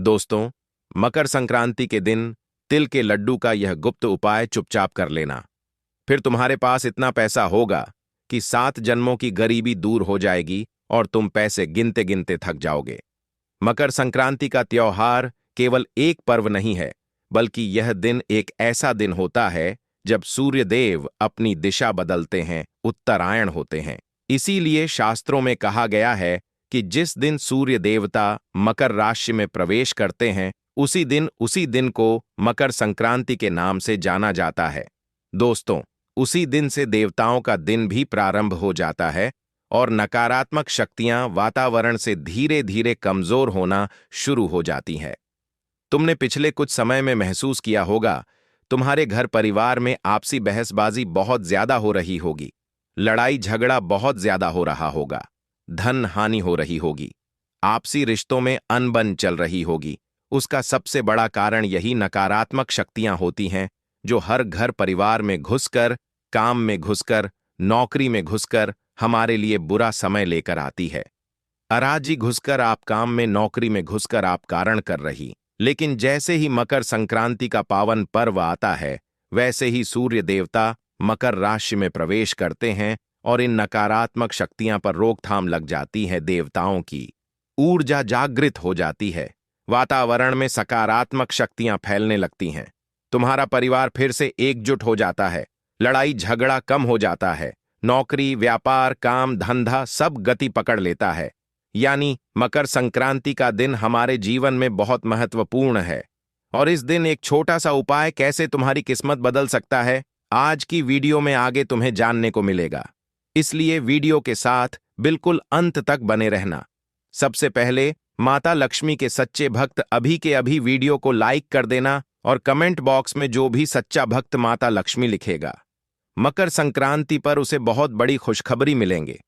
दोस्तों, मकर संक्रांति के दिन तिल के लड्डू का यह गुप्त उपाय चुपचाप कर लेना। फिर तुम्हारे पास इतना पैसा होगा कि 7 जन्मों की गरीबी दूर हो जाएगी और तुम पैसे गिनते गिनते थक जाओगे। मकर संक्रांति का त्योहार केवल एक पर्व नहीं है, बल्कि यह दिन एक ऐसा दिन होता है जब सूर्य देव अपनी दिशा बदलते हैं, उत्तरायण होते हैं। इसीलिए शास्त्रों में कहा गया है कि जिस दिन सूर्य देवता मकर राशि में प्रवेश करते हैं, उसी दिन को मकर संक्रांति के नाम से जाना जाता है। दोस्तों, उसी दिन से देवताओं का दिन भी प्रारंभ हो जाता है और नकारात्मक शक्तियां वातावरण से धीरे धीरे कमजोर होना शुरू हो जाती हैं। तुमने पिछले कुछ समय में महसूस किया होगा, तुम्हारे घर परिवार में आपसी बहसबाजी बहुत ज्यादा हो रही होगी, लड़ाई झगड़ा बहुत ज्यादा हो रहा होगा, धन हानि हो रही होगी, आपसी रिश्तों में अनबन चल रही होगी। उसका सबसे बड़ा कारण यही नकारात्मक शक्तियां होती हैं जो हर घर परिवार में घुसकर, काम में घुसकर, नौकरी में घुसकर हमारे लिए बुरा समय लेकर आती है। अराजी घुसकर आप काम में, नौकरी में घुसकर आप कारण कर रही। लेकिन जैसे ही मकर संक्रांति का पावन पर्व आता है, वैसे ही सूर्य देवता मकर राशि में प्रवेश करते हैं और इन नकारात्मक शक्तियां पर रोकथाम लग जाती है। देवताओं की ऊर्जा जागृत हो जाती है, वातावरण में सकारात्मक शक्तियां फैलने लगती हैं। तुम्हारा परिवार फिर से एकजुट हो जाता है, लड़ाई झगड़ा कम हो जाता है, नौकरी, व्यापार, काम, धंधा सब गति पकड़ लेता है। यानी मकर संक्रांति का दिन हमारे जीवन में बहुत महत्वपूर्ण है। और इस दिन एक छोटा सा उपाय कैसे तुम्हारी किस्मत बदल सकता है, आज की वीडियो में आगे तुम्हें जानने को मिलेगा। इसलिए वीडियो के साथ बिल्कुल अंत तक बने रहना। सबसे पहले माता लक्ष्मी के सच्चे भक्त अभी के अभी वीडियो को लाइक कर देना और कमेंट बॉक्स में जो भी सच्चा भक्त माता लक्ष्मी लिखेगा, मकर संक्रांति पर उसे बहुत बड़ी खुशखबरी मिलेंगे।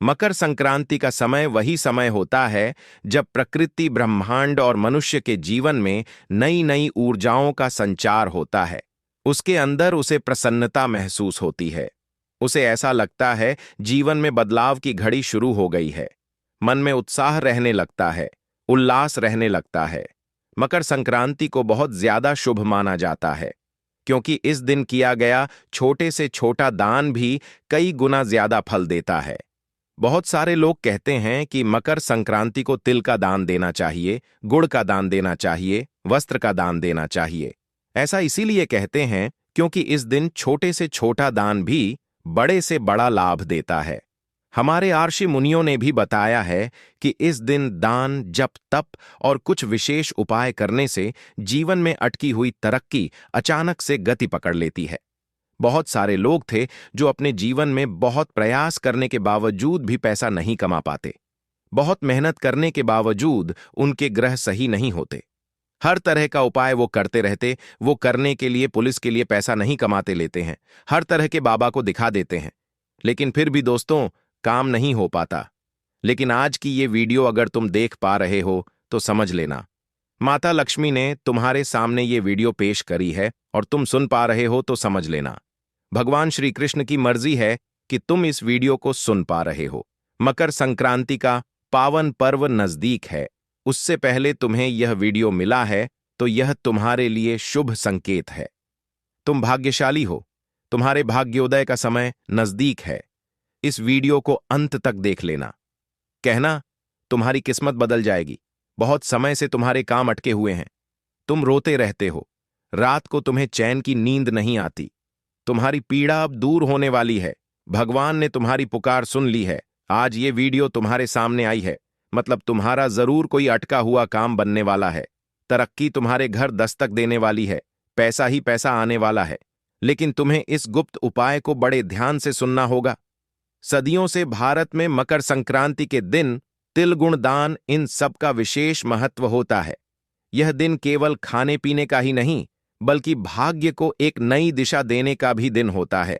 मकर संक्रांति का समय वही समय होता है जब प्रकृति, ब्रह्मांड और मनुष्य के जीवन में नई नई ऊर्जाओं का संचार होता है। उसके अंदर उसे प्रसन्नता महसूस होती है। उसे ऐसा लगता है जीवन में बदलाव की घड़ी शुरू हो गई है। मन में उत्साह रहने लगता है, उल्लास रहने लगता है। मकर संक्रांति को बहुत ज्यादा शुभ माना जाता है, क्योंकि इस दिन किया गया छोटे से छोटा दान भी कई गुना ज्यादा फल देता है। बहुत सारे लोग कहते हैं कि मकर संक्रांति को तिल का दान देना चाहिए, गुड़ का दान देना चाहिए, वस्त्र का दान देना चाहिए। ऐसा इसीलिए कहते हैं क्योंकि इस दिन छोटे से छोटा दान भी बड़े से बड़ा लाभ देता है। हमारे आर्षि मुनियों ने भी बताया है कि इस दिन दान, जप, तप और कुछ विशेष उपाय करने से जीवन में अटकी हुई तरक्की अचानक से गति पकड़ लेती है। बहुत सारे लोग थे जो अपने जीवन में बहुत प्रयास करने के बावजूद भी पैसा नहीं कमा पाते। बहुत मेहनत करने के बावजूद उनके ग्रह सही नहीं होते। हर तरह का उपाय वो करते रहते, वो करने के लिए पुलिस के लिए पैसा नहीं कमाते लेते हैं, हर तरह के बाबा को दिखा देते हैं, लेकिन फिर भी दोस्तों काम नहीं हो पाता। लेकिन आज की ये वीडियो अगर तुम देख पा रहे हो तो समझ लेना, माता लक्ष्मी ने तुम्हारे सामने ये वीडियो पेश करी है और तुम सुन पा रहे हो तो समझ लेना, भगवान श्री कृष्ण की मर्जी है कि तुम इस वीडियो को सुन पा रहे हो। मकर संक्रांति का पावन पर्व नजदीक है। उससे पहले तुम्हें यह वीडियो मिला है तो यह तुम्हारे लिए शुभ संकेत है। तुम भाग्यशाली हो, तुम्हारे भाग्योदय का समय नजदीक है। इस वीडियो को अंत तक देख लेना, कहना तुम्हारी किस्मत बदल जाएगी। बहुत समय से तुम्हारे काम अटके हुए हैं, तुम रोते रहते हो, रात को तुम्हें चैन की नींद नहीं आती। तुम्हारी पीड़ा अब दूर होने वाली है। भगवान ने तुम्हारी पुकार सुन ली है। आज ये वीडियो तुम्हारे सामने आई है, मतलब तुम्हारा जरूर कोई अटका हुआ काम बनने वाला है। तरक्की तुम्हारे घर दस्तक देने वाली है, पैसा ही पैसा आने वाला है। लेकिन तुम्हें इस गुप्त उपाय को बड़े ध्यान से सुनना होगा। सदियों से भारत में मकर संक्रांति के दिन तिल, गुण दान, इन सब का विशेष महत्व होता है। यह दिन केवल खाने पीने का ही नहीं, बल्कि भाग्य को एक नई दिशा देने का भी दिन होता है।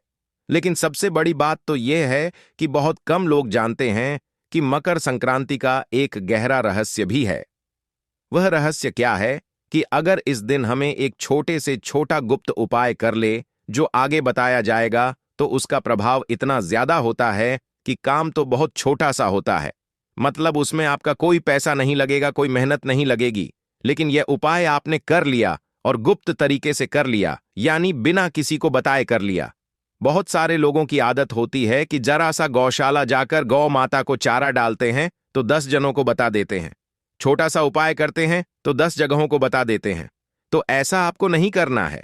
लेकिन सबसे बड़ी बात तो यह है कि बहुत कम लोग जानते हैं कि मकर संक्रांति का एक गहरा रहस्य भी है। वह रहस्य क्या है कि अगर इस दिन हमें एक छोटे से छोटा गुप्त उपाय कर ले, जो आगे बताया जाएगा, तो उसका प्रभाव इतना ज्यादा होता है कि काम तो बहुत छोटा सा होता है। मतलब उसमें आपका कोई पैसा नहीं लगेगा, कोई मेहनत नहीं लगेगी, लेकिन यह उपाय आपने कर लिया और गुप्त तरीके से कर लिया, यानी बिना किसी को बताए कर लिया। बहुत सारे लोगों की आदत होती है कि जरा सा गौशाला जाकर गौ माता को चारा डालते हैं तो 10 जनों को बता देते हैं, छोटा सा उपाय करते हैं तो 10 जगहों को बता देते हैं। तो ऐसा आपको नहीं करना है।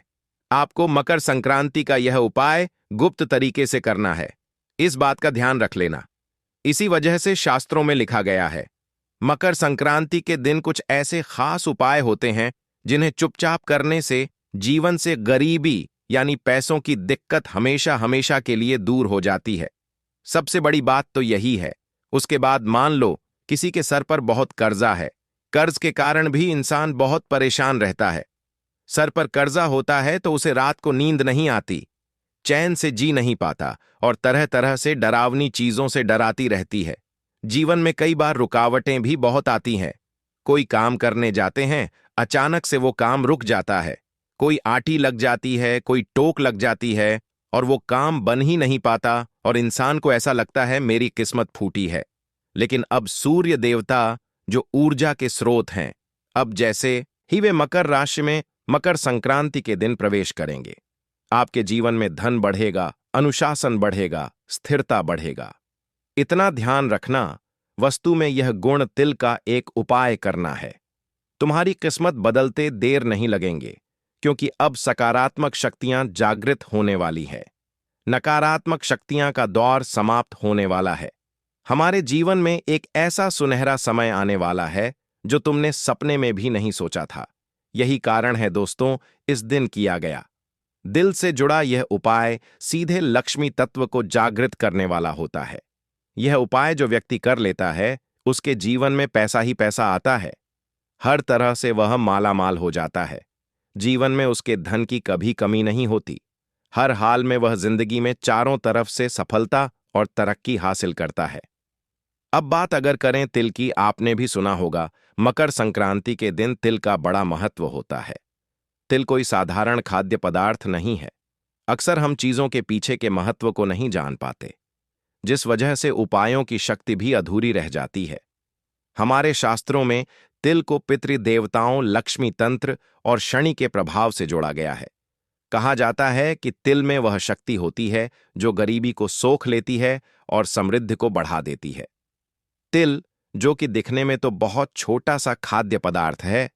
आपको मकर संक्रांति का यह उपाय गुप्त तरीके से करना है। इस बात का ध्यान रख लेना। इसी वजह से शास्त्रों में लिखा गया है, मकर संक्रांति के दिन कुछ ऐसे खास उपाय होते हैं जिन्हें चुपचाप करने से जीवन से गरीबी यानी पैसों की दिक्कत हमेशा हमेशा के लिए दूर हो जाती है। सबसे बड़ी बात तो यही है। उसके बाद मान लो किसी के सर पर बहुत कर्जा है, कर्ज के कारण भी इंसान बहुत परेशान रहता है। सर पर कर्जा होता है तो उसे रात को नींद नहीं आती, चैन से जी नहीं पाता और तरह तरह से डरावनी चीजों से डराती रहती है। जीवन में कई बार रुकावटें भी बहुत आती हैं। कोई काम करने जाते हैं, अचानक से वो काम रुक जाता है, कोई आटी लग जाती है, कोई टोक लग जाती है और वो काम बन ही नहीं पाता और इंसान को ऐसा लगता है मेरी किस्मत फूटी है। लेकिन अब सूर्य देवता जो ऊर्जा के स्रोत हैं, अब जैसे ही वे मकर राशि में मकर संक्रांति के दिन प्रवेश करेंगे, आपके जीवन में धन बढ़ेगा, अनुशासन बढ़ेगा, स्थिरता बढ़ेगा। इतना ध्यान रखना, वस्तु में यह गुण तिल का एक उपाय करना है। तुम्हारी किस्मत बदलते देर नहीं लगेंगे, क्योंकि अब सकारात्मक शक्तियां जागृत होने वाली है। नकारात्मक शक्तियां का दौर समाप्त होने वाला है। हमारे जीवन में एक ऐसा सुनहरा समय आने वाला है जो तुमने सपने में भी नहीं सोचा था। यही कारण है दोस्तों, इस दिन किया गया दिल से जुड़ा यह उपाय सीधे लक्ष्मी तत्व को जागृत करने वाला होता है। यह उपाय जो व्यक्ति कर लेता है, उसके जीवन में पैसा ही पैसा आता है। हर तरह से वह मालामाल हो जाता है। जीवन में उसके धन की कभी कमी नहीं होती। हर हाल में वह जिंदगी में चारों तरफ से सफलता और तरक्की हासिल करता है। अब बात अगर करें तिल की, आपने भी सुना होगा मकर संक्रांति के दिन तिल का बड़ा महत्व होता है। तिल कोई साधारण खाद्य पदार्थ नहीं है। अक्सर हम चीजों के पीछे के महत्व को नहीं जान पाते, जिस वजह से उपायों की शक्ति भी अधूरी रह जाती है। हमारे शास्त्रों में तिल को पितृदेवताओं, लक्ष्मी तंत्र और शनि के प्रभाव से जोड़ा गया है। कहा जाता है कि तिल में वह शक्ति होती है जो गरीबी को सोख लेती है और समृद्धि को बढ़ा देती है। तिल, जो कि दिखने में तो बहुत छोटा सा खाद्य पदार्थ है,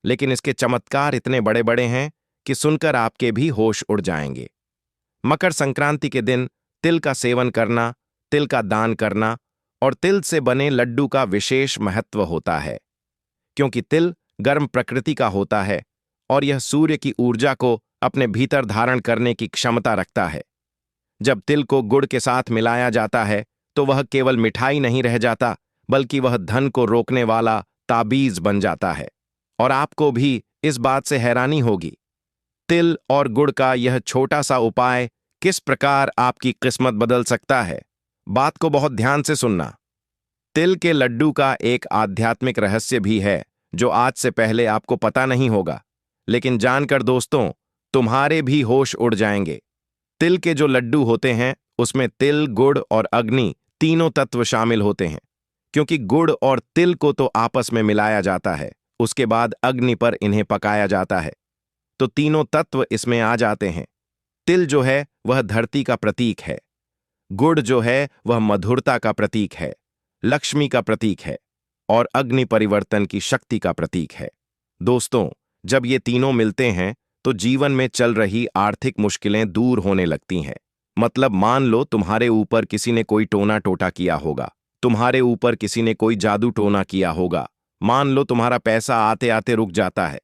लेकिन इसके चमत्कार इतने बड़े बड़े हैं कि सुनकर आपके भी होश उड़ जाएंगे। मकर संक्रांति के दिन तिल का सेवन करना, तिल का दान करना और तिल से बने लड्डू का विशेष महत्व होता है, क्योंकि तिल गर्म प्रकृति का होता है और यह सूर्य की ऊर्जा को अपने भीतर धारण करने की क्षमता रखता है। जब तिल को गुड़ के साथ मिलाया जाता है तो वह केवल मिठाई नहीं रह जाता, बल्कि वह धन को रोकने वाला ताबीज बन जाता है। और आपको भी इस बात से हैरानी होगी, तिल और गुड़ का यह छोटा सा उपाय किस प्रकार आपकी किस्मत बदल सकता है। बात को बहुत ध्यान से सुनना। तिल के लड्डू का एक आध्यात्मिक रहस्य भी है जो आज से पहले आपको पता नहीं होगा, लेकिन जानकर दोस्तों तुम्हारे भी होश उड़ जाएंगे। तिल के जो लड्डू होते हैं उसमें तिल, गुड़ और अग्नि तीनों तत्व शामिल होते हैं। क्योंकि गुड़ और तिल को तो आपस में मिलाया जाता है, उसके बाद अग्नि पर इन्हें पकाया जाता है, तो तीनों तत्व इसमें आ जाते हैं। तिल जो है वह धरती का प्रतीक है, गुड़ जो है वह मधुरता का प्रतीक है, लक्ष्मी का प्रतीक है और अग्नि परिवर्तन की शक्ति का प्रतीक है। दोस्तों, जब ये तीनों मिलते हैं तो जीवन में चल रही आर्थिक मुश्किलें दूर होने लगती हैं। मतलब मान लो तुम्हारे ऊपर किसी ने कोई टोना टोटा किया होगा, तुम्हारे ऊपर किसी ने कोई जादू टोना किया होगा। मान लो तुम्हारा पैसा आते आते रुक जाता है,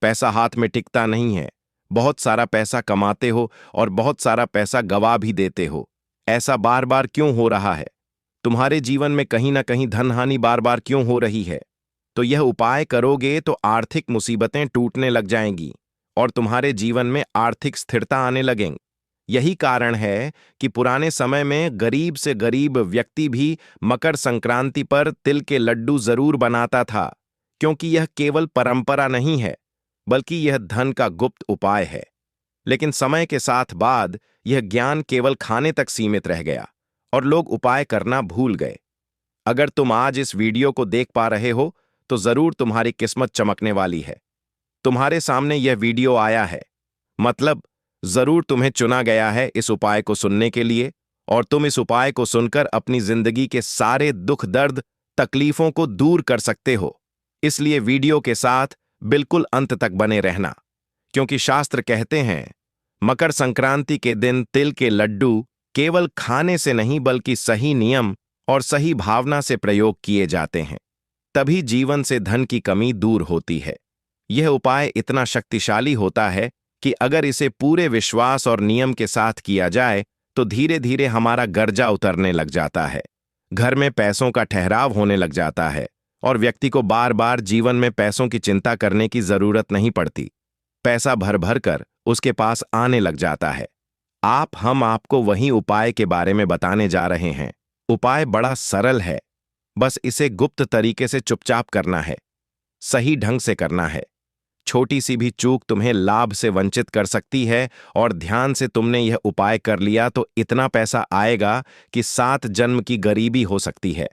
पैसा हाथ में टिकता नहीं है, बहुत सारा पैसा कमाते हो और बहुत सारा पैसा गवा भी देते हो। ऐसा बार बार क्यों हो रहा है? तुम्हारे जीवन में कहीं ना कहीं धन हानि बार बार क्यों हो रही है? तो यह उपाय करोगे तो आर्थिक मुसीबतें टूटने लग जाएंगी और तुम्हारे जीवन में आर्थिक स्थिरता आने लगेंगी। यही कारण है कि पुराने समय में गरीब से गरीब व्यक्ति भी मकर संक्रांति पर तिल के लड्डू जरूर बनाता था, क्योंकि यह केवल परंपरा नहीं है, बल्कि यह धन का गुप्त उपाय है। लेकिन समय के साथ बाद यह ज्ञान केवल खाने तक सीमित रह गया और लोग उपाय करना भूल गए। अगर तुम आज इस वीडियो को देख पा रहे हो तो जरूर तुम्हारी किस्मत चमकने वाली है। तुम्हारे सामने यह वीडियो आया है, मतलब जरूर तुम्हें चुना गया है इस उपाय को सुनने के लिए, और तुम इस उपाय को सुनकर अपनी जिंदगी के सारे दुख दर्द तकलीफों को दूर कर सकते हो। इसलिए वीडियो के साथ बिल्कुल अंत तक बने रहना, क्योंकि शास्त्र कहते हैं मकर संक्रांति के दिन तिल के लड्डू केवल खाने से नहीं बल्कि सही नियम और सही भावना से प्रयोग किए जाते हैं, तभी जीवन से धन की कमी दूर होती है। यह उपाय इतना शक्तिशाली होता है कि अगर इसे पूरे विश्वास और नियम के साथ किया जाए तो धीरे धीरे हमारा गर्जा उतरने लग जाता है, घर में पैसों का ठहराव होने लग जाता है और व्यक्ति को बार बार जीवन में पैसों की चिंता करने की जरूरत नहीं पड़ती। पैसा भर भर कर उसके पास आने लग जाता है। हम आपको वही उपाय के बारे में बताने जा रहे हैं। उपाय बड़ा सरल है, बस इसे गुप्त तरीके से चुपचाप करना है, सही ढंग से करना है। छोटी सी भी चूक तुम्हें लाभ से वंचित कर सकती है, और ध्यान से तुमने यह उपाय कर लिया तो इतना पैसा आएगा कि 7 जन्म की गरीबी हो सकती है।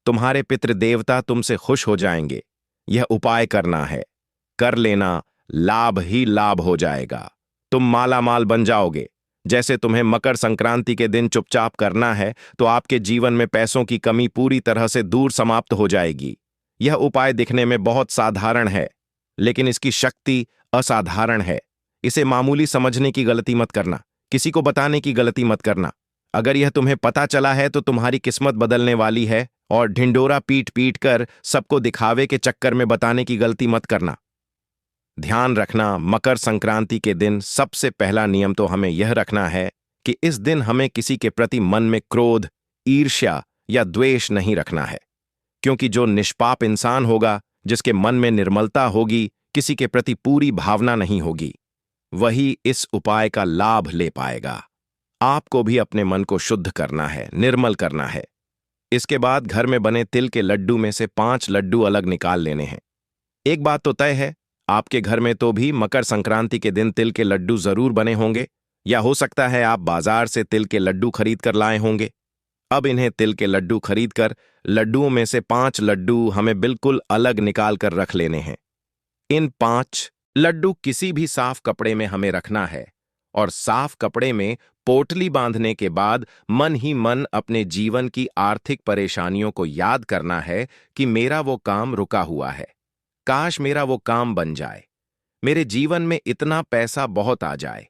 तुम्हारे पितृदेवता तुमसे खुश हो जाएंगे। यह उपाय करना है, कर लेना, लाभ ही लाभ हो जाएगा। तुम माला माल बन जाओगे। जैसे तुम्हें मकर संक्रांति के दिन चुपचाप करना है तो आपके जीवन में पैसों की कमी पूरी तरह से दूर समाप्त हो जाएगी। यह उपाय दिखने में बहुत साधारण है, लेकिन इसकी शक्ति असाधारण है। इसे मामूली समझने की गलती मत करना, किसी को बताने की गलती मत करना। अगर यह तुम्हें पता चला है तो तुम्हारी किस्मत बदलने वाली है, और ढिंडोरा पीट पीट कर सबको दिखावे के चक्कर में बताने की गलती मत करना। ध्यान रखना, मकर संक्रांति के दिन सबसे पहला नियम तो हमें यह रखना है कि इस दिन हमें किसी के प्रति मन में क्रोध, ईर्ष्या या द्वेष नहीं रखना है, क्योंकि जो निष्पाप इंसान होगा, जिसके मन में निर्मलता होगी, किसी के प्रति पूरी भावना नहीं होगी, वही इस उपाय का लाभ ले पाएगा। आपको भी अपने मन को शुद्ध करना है, निर्मल करना है। इसके बाद घर में बने तिल के लड्डू में से 5 लड्डू अलग निकाल लेने हैं। एक बात तो तय है, आपके घर में तो भी मकर संक्रांति के दिन तिल के लड्डू जरूर बने होंगे, या हो सकता है आप बाजार से तिल के लड्डू खरीद कर लाए होंगे। अब इन्हें तिल के लड्डू खरीद कर लड्डुओं में से 5 लड्डू हमें बिल्कुल अलग निकाल कर रख लेने हैं। इन 5 लड्डू किसी भी साफ कपड़े में हमें रखना है, और साफ कपड़े में पोटली बांधने के बाद मन ही मन अपने जीवन की आर्थिक परेशानियों को याद करना है कि मेरा वो काम रुका हुआ है, काश मेरा वो काम बन जाए, मेरे जीवन में इतना पैसा बहुत आ जाए।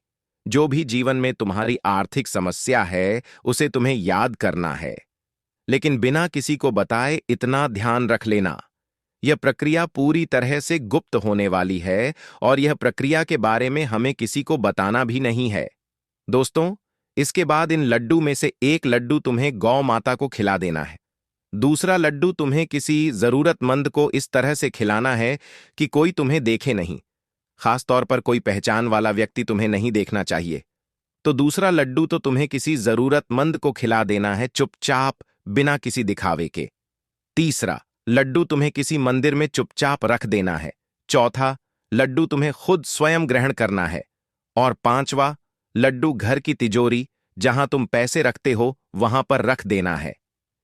जो भी जीवन में तुम्हारी आर्थिक समस्या है उसे तुम्हें याद करना है, लेकिन बिना किसी को बताए इतना ध्यान रख लेना, यह प्रक्रिया पूरी तरह से गुप्त होने वाली है, और यह प्रक्रिया के बारे में हमें किसी को बताना भी नहीं है। दोस्तों, इसके बाद इन लड्डू में से एक लड्डू तुम्हें गौ माता को खिला देना है। दूसरा लड्डू तुम्हें किसी जरूरतमंद को इस तरह से खिलाना है कि कोई तुम्हें देखे नहीं, खासतौर पर कोई पहचान वाला व्यक्ति तुम्हें नहीं देखना चाहिए। तो दूसरा लड्डू तो तुम्हें किसी जरूरतमंद को खिला देना है, चुपचाप, बिना किसी दिखावे के। तीसरा लड्डू तुम्हें किसी मंदिर में चुपचाप रख देना है। चौथा लड्डू तुम्हें खुद स्वयं ग्रहण करना है। और 5वां लड्डू घर की तिजोरी, जहां तुम पैसे रखते हो, वहां पर रख देना है।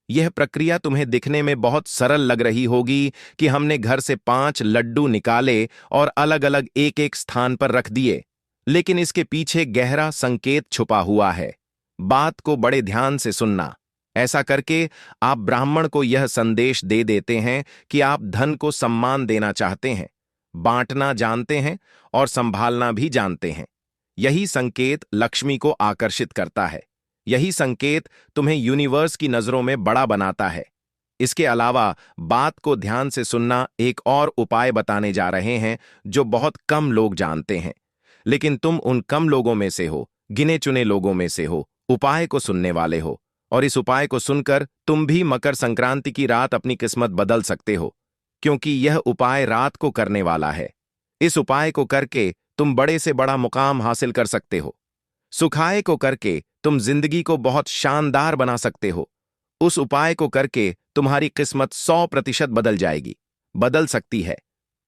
यह प्रक्रिया तुम्हें दिखने में बहुत सरल लग रही होगी कि हमने घर से 5 लड्डू निकाले और अलग अलग एक एक स्थान पर रख दिए, लेकिन इसके पीछे गहरा संकेत छुपा हुआ है। बात को बड़े ध्यान से सुनना। ऐसा करके आप ब्राह्मण को यह संदेश दे देते हैं कि आप धन को सम्मान देना चाहते हैं, बांटना जानते हैं और संभालना भी जानते हैं। यही संकेत लक्ष्मी को आकर्षित करता है। यही संकेत तुम्हें यूनिवर्स की नजरों में बड़ा बनाता है। इसके अलावा बात को ध्यान से सुनना, एक और उपाय बताने जा रहे हैं जो बहुत कम लोग जानते हैं, लेकिन तुम उन कम लोगों में से हो, गिने चुने लोगों में से हो, उपाय को सुनने वाले हो, और इस उपाय को सुनकर तुम भी मकर संक्रांति की रात अपनी किस्मत बदल सकते हो, क्योंकि यह उपाय रात को करने वाला है। इस उपाय को करके तुम बड़े से बड़ा मुकाम हासिल कर सकते हो। सुखाय को करके तुम जिंदगी को बहुत शानदार बना सकते हो। उस उपाय को करके तुम्हारी किस्मत 100% बदल जाएगी, बदल सकती है।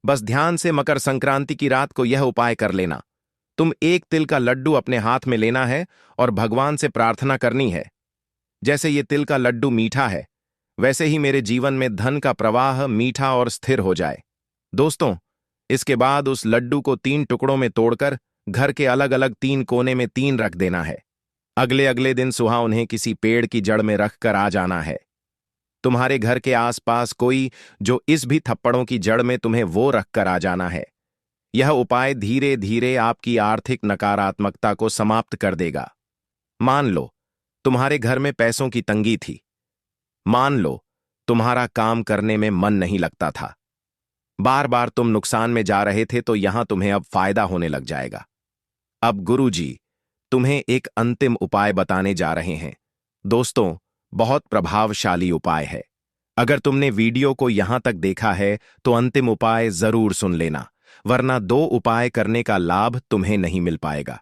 बस ध्यान से मकर संक्रांति की रात को यह उपाय कर लेना। तुम एक तिल का लड्डू अपने हाथ में लेना है और भगवान से प्रार्थना करनी है। जैसे ये तिल का लड्डू मीठा है, वैसे ही मेरे जीवन में धन का प्रवाह मीठा और स्थिर हो जाए। दोस्तों, इसके बाद उस लड्डू को 3 टुकड़ों में तोड़कर घर के अलग अलग 3 कोने में 3 रख देना है। अगले अगले दिन सुबह उन्हें किसी पेड़ की जड़ में रखकर आ जाना है। तुम्हारे घर के आसपास कोई जो इस भी थप्पड़ों की जड़ में तुम्हें वो रखकर आ जाना है। यह उपाय धीरे धीरे आपकी आर्थिक नकारात्मकता को समाप्त कर देगा। मान लो तुम्हारे घर में पैसों की तंगी थी। मान लो तुम्हारा काम करने में मन नहीं लगता था। बार बार तुम नुकसान में जा रहे थे, तो यहां तुम्हें अब फायदा होने लग जाएगा। अब गुरुजी तुम्हें एक अंतिम उपाय बताने जा रहे हैं। दोस्तों, बहुत प्रभावशाली उपाय है। अगर तुमने वीडियो को यहां तक देखा है तो अंतिम उपाय जरूर सुन लेना, वरना 2 उपाय करने का लाभ तुम्हें नहीं मिल पाएगा।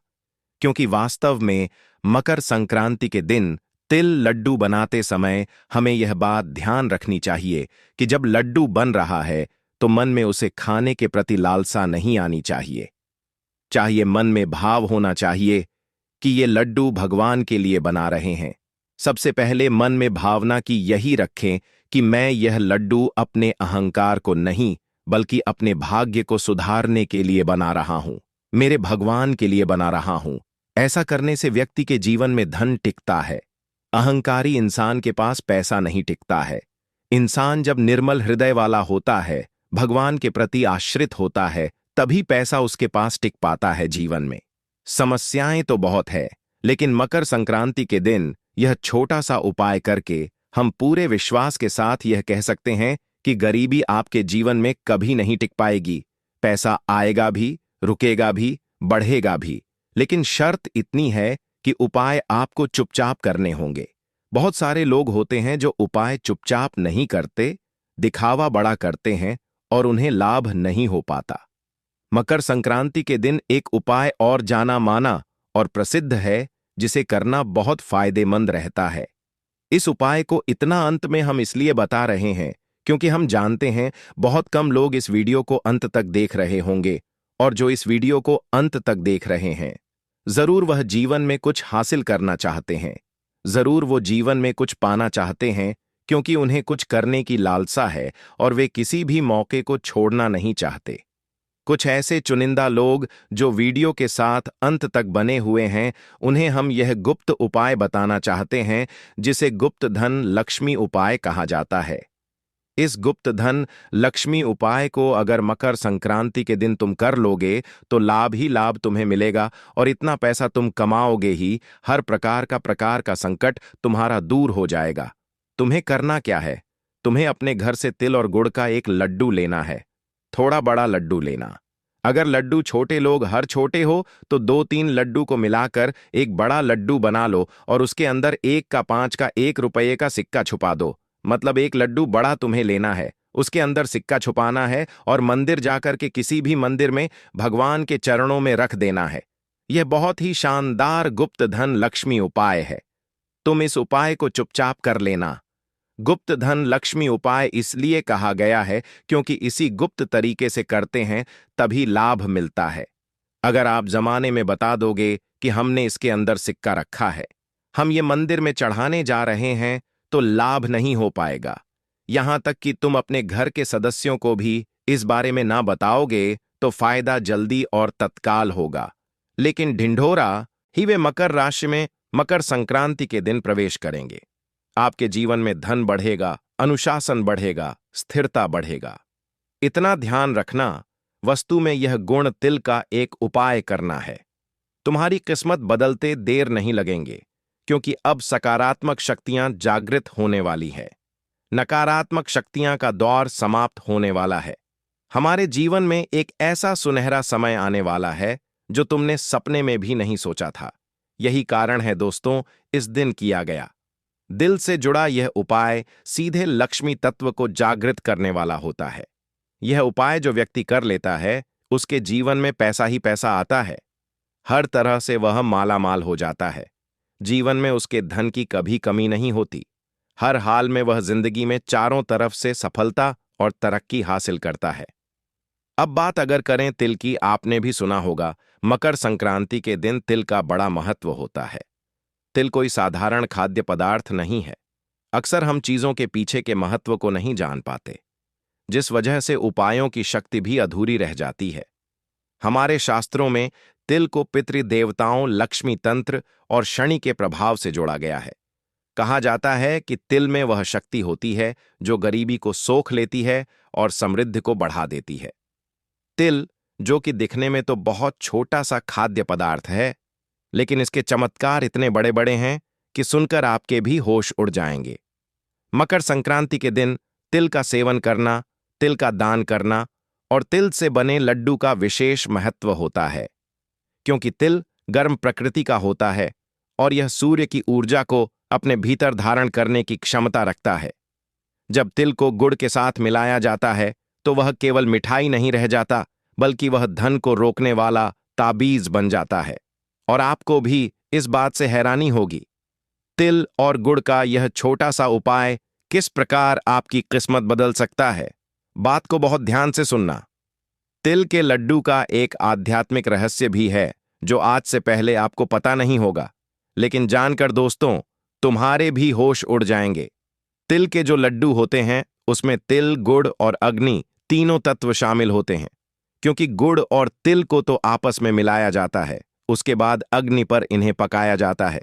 क्योंकि वास्तव में मकर संक्रांति के दिन तिल लड्डू बनाते समय हमें यह बात ध्यान रखनी चाहिए कि जब लड्डू बन रहा है तो मन में उसे खाने के प्रति लालसा नहीं आनी चाहिए मन में भाव होना चाहिए कि ये लड्डू भगवान के लिए बना रहे हैं। सबसे पहले मन में भावना की यही रखें कि मैं यह लड्डू अपने अहंकार को नहीं, बल्कि अपने भाग्य को सुधारने के लिए बना रहा हूं, मेरे भगवान के लिए बना रहा हूं। ऐसा करने से व्यक्ति के जीवन में धन टिकता है। अहंकारी इंसान के पास पैसा नहीं टिकता है। इंसान जब निर्मल हृदय वाला होता है, भगवान के प्रति आश्रित होता है, तभी पैसा उसके पास टिक पाता है जीवन में। समस्याएं तो बहुत है, लेकिन मकर संक्रांति के दिन यह छोटा सा उपाय करके हम पूरे विश्वास के साथ यह कह सकते हैं कि गरीबी आपके जीवन में कभी नहीं टिक पाएगी। पैसा आएगा भी, रुकेगा भी, बढ़ेगा भी, लेकिन शर्त इतनी है कि उपाय आपको चुपचाप करने होंगे। बहुत सारे लोग होते हैं जो उपाय चुपचाप नहीं करते, दिखावा बड़ा करते हैं और उन्हें लाभ नहीं हो पाता। मकर संक्रांति के दिन एक उपाय और जाना माना और प्रसिद्ध है, जिसे करना बहुत फायदेमंद रहता है। इस उपाय को इतना अंत में हम इसलिए बता रहे हैं क्योंकि हम जानते हैं बहुत कम लोग इस वीडियो को अंत तक देख रहे होंगे, और जो इस वीडियो को अंत तक देख रहे हैं, जरूर वह जीवन में कुछ हासिल करना चाहते हैं। जरूर वो जीवन में कुछ पाना चाहते हैं, क्योंकि उन्हें कुछ करने की लालसा है और वे किसी भी मौके को छोड़ना नहीं चाहते। कुछ ऐसे चुनिंदा लोग जो वीडियो के साथ अंत तक बने हुए हैं, उन्हें हम यह गुप्त उपाय बताना चाहते हैं, जिसे गुप्त धन लक्ष्मी उपाय कहा जाता है। इस गुप्त धन लक्ष्मी उपाय को अगर मकर संक्रांति के दिन तुम कर लोगे तो लाभ ही लाभ तुम्हें मिलेगा, और इतना पैसा तुम कमाओगे ही, हर प्रकार का संकट तुम्हारा दूर हो जाएगा। तुम्हें करना क्या है? तुम्हें अपने घर से तिल और गुड़ का एक लड्डू लेना है। थोड़ा बड़ा लड्डू लेना। अगर लड्डू छोटे लोग हर छोटे हो तो 2-3 लड्डू को मिलाकर एक बड़ा लड्डू बना लो और उसके अंदर 1 का 5 का 1 रुपये का सिक्का छुपा दो। मतलब एक लड्डू बड़ा तुम्हें लेना है, उसके अंदर सिक्का छुपाना है और मंदिर जाकर के किसी भी मंदिर में भगवान के चरणों में रख देना है। यह बहुत ही शानदार गुप्त धन लक्ष्मी उपाय है। तुम इस उपाय को चुपचाप कर लेना। गुप्त धन लक्ष्मी उपाय इसलिए कहा गया है क्योंकि इसी गुप्त तरीके से करते हैं तभी लाभ मिलता है। अगर आप जमाने में बता दोगे कि हमने इसके अंदर सिक्का रखा है, हम ये मंदिर में चढ़ाने जा रहे हैं, तो लाभ नहीं हो पाएगा। यहां तक कि तुम अपने घर के सदस्यों को भी इस बारे में ना बताओगे तो फायदा जल्दी और तत्काल होगा। लेकिन ढिंढोरा ही वे मकर राशि में मकर संक्रांति के दिन प्रवेश करेंगे। आपके जीवन में धन बढ़ेगा, अनुशासन बढ़ेगा, स्थिरता बढ़ेगा। इतना ध्यान रखना, वस्तु में यह गुण तिल का एक उपाय करना है। तुम्हारी किस्मत बदलते देर नहीं लगेंगे, क्योंकि अब सकारात्मक शक्तियां जागृत होने वाली है। नकारात्मक शक्तियां का दौर समाप्त होने वाला है। हमारे जीवन में एक ऐसा सुनहरा समय आने वाला है जो तुमने सपने में भी नहीं सोचा था। यही कारण है दोस्तों, इस दिन किया गया दिल से जुड़ा यह उपाय सीधे लक्ष्मी तत्व को जागृत करने वाला होता है। यह उपाय जो व्यक्ति कर लेता है, उसके जीवन में पैसा ही पैसा आता है। हर तरह से वह मालामाल हो जाता है। जीवन में उसके धन की कभी कमी नहीं होती। हर हाल में वह जिंदगी में चारों तरफ से सफलता और तरक्की हासिल करता है। अब बात अगर करें तिल की, आपने भी सुना होगा मकर संक्रांति के दिन तिल का बड़ा महत्व होता है। तिल कोई साधारण खाद्य पदार्थ नहीं है। अक्सर हम चीजों के पीछे के महत्व को नहीं जान पाते, जिस वजह से उपायों की शक्ति भी अधूरी रह जाती है। हमारे शास्त्रों में तिल को पितृदेवताओं, लक्ष्मी तंत्र और शनि के प्रभाव से जोड़ा गया है। कहा जाता है कि तिल में वह शक्ति होती है जो गरीबी को सोख लेती है और समृद्धि को बढ़ा देती है। तिल, जो कि दिखने में तो बहुत छोटा सा खाद्य पदार्थ है, लेकिन इसके चमत्कार इतने बड़े बड़े हैं कि सुनकर आपके भी होश उड़ जाएंगे। मकर संक्रांति के दिन तिल का सेवन करना, तिल का दान करना और तिल से बने लड्डू का विशेष महत्व होता है, क्योंकि तिल गर्म प्रकृति का होता है और यह सूर्य की ऊर्जा को अपने भीतर धारण करने की क्षमता रखता है। जब तिल को गुड़ के साथ मिलाया जाता है तो वह केवल मिठाई नहीं रह जाता, बल्कि वह धन को रोकने वाला ताबीज बन जाता है। और आपको भी इस बात से हैरानी होगी, तिल और गुड़ का यह छोटा सा उपाय किस प्रकार आपकी किस्मत बदल सकता है। बात को बहुत ध्यान से सुनना। तिल के लड्डू का एक आध्यात्मिक रहस्य भी है जो आज से पहले आपको पता नहीं होगा, लेकिन जानकर दोस्तों तुम्हारे भी होश उड़ जाएंगे। तिल के जो लड्डू होते हैं उसमें तिल, गुड़ और अग्नि तीनों तत्व शामिल होते हैं, क्योंकि गुड़ और तिल को तो आपस में मिलाया जाता है, उसके बाद अग्नि पर इन्हें पकाया जाता है।